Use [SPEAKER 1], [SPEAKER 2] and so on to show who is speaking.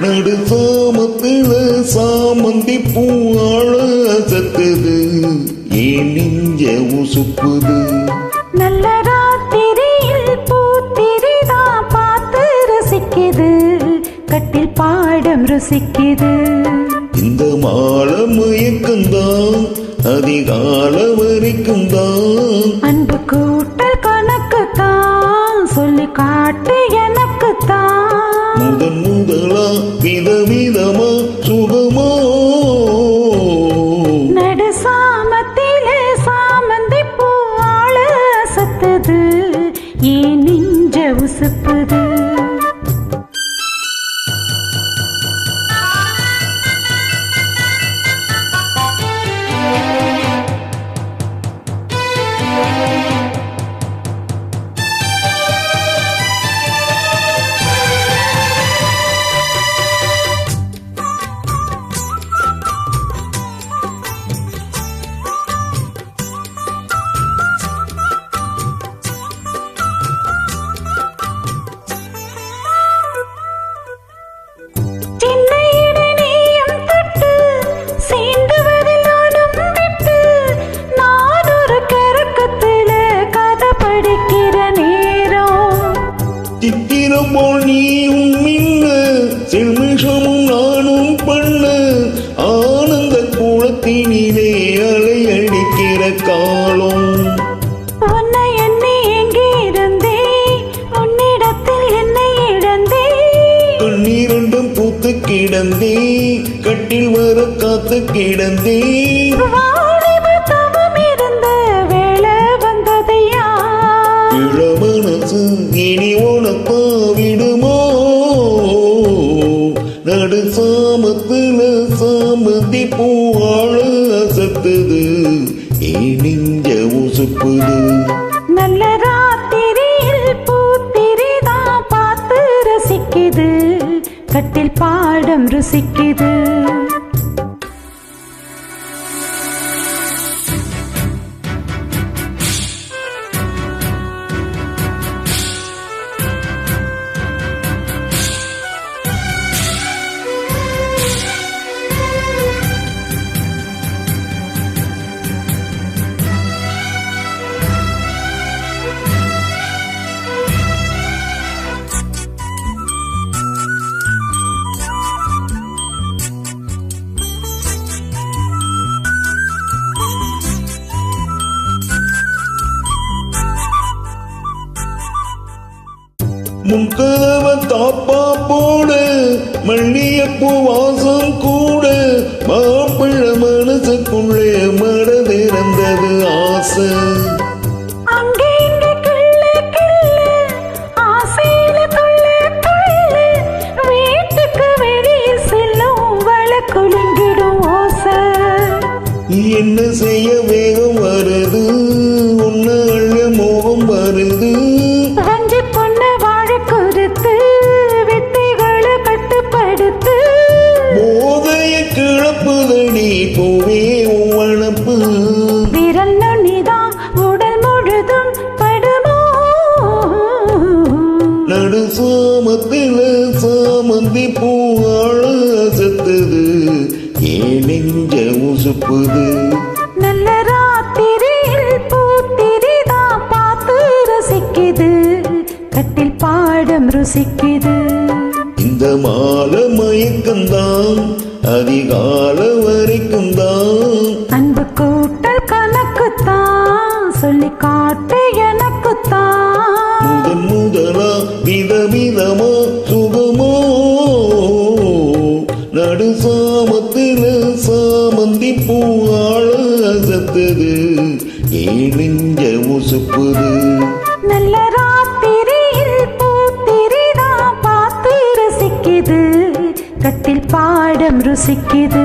[SPEAKER 1] நடு சாமத்துல சாமந்தி பூ ஆள சத்துது ஏன் நெஞ்ச உசுப்புது
[SPEAKER 2] நல்ல ராத்திரியில் பூத்திரிதான் பார்த்து ரசிக்குது கட்டில் பாடம் ருசிக்குது
[SPEAKER 1] இந்த மால மயக்கம்தான் அதிகால வரைக்கும் தான்
[SPEAKER 2] அன்பு கூட்டல் கணக்குத்தான் சொல்லி காட்டு எனக்குத்தான்
[SPEAKER 1] முதலா விதவிதமா சுகமோ
[SPEAKER 2] நடு சாமத்திலே சாமந்தி பூ ஆள சத்துது ஏன் நெஞ்ச உசுப்புது
[SPEAKER 1] சித்திரம் போல் நீயும் மின்ன செல்மிஷமும் நானும் பண்ண ஆனந்த குளத்தினிலே அலை அடிக்கிற காலம்
[SPEAKER 2] உன்னை எண்ணி எங்கே இருந்தே உன்னிடத்தில் என்னை இழந்தே
[SPEAKER 1] கண்ணீரண்டும் பூத்து கிடந்தே கட்டில் வர காத்து கிடந்தே இனி உனப்பா விடுமோ நடு சாமத்துல சாமந்தி பூ ஆள சத்துது ஏன் நெஞ்ச உசுப்புது
[SPEAKER 2] நல்ல ராத்திரியில் பூத்திரிதான் பார்த்து ரசிக்குது கட்டில் பாடம் ருசிக்குது
[SPEAKER 1] முன்கதவ தாப்பா போட மல்லியப்பூ வாசம் கூட மாப்பிள்ள மனசுக்குள்ளே மனதிறந்தது ஆசை என்ன செய்ய வேகம் வருது உன்ன அள்ள மோகம் வருது கிளப்புதடி பூவே வளப்பு
[SPEAKER 2] விரல் நுனிதான் உடல் முழுதும் படுமோ
[SPEAKER 1] நடு சாமத்தில சாமந்தி பூ ஆள சத்துது ஏன் நெஞ்ச உசுப்புது
[SPEAKER 2] நல்ல ராத்திரியில் பூத்திரிதான் பார்த்து ரசிக்குது கட்டில் பாடம் ருசிக்குது
[SPEAKER 1] இந்த மால மயக்கம்தான் அதிகால வரைக்கும் தான்
[SPEAKER 2] அன்பு கூட்டல் கணக்குத்தான் சொல்லி காட்டு எனக்குத்தான்
[SPEAKER 1] முதலா விதவிதமா சுகமோ நடு சாமத்தில சாமந்தி பூ ஆள சத்துது ஏன் நெஞ்ச உசுப்புது
[SPEAKER 2] நல்ல ராத்திரியில் பூத்திரிதான் பார்த்து ரசிக்குது கட்டில் பாடம் ருசிக்குது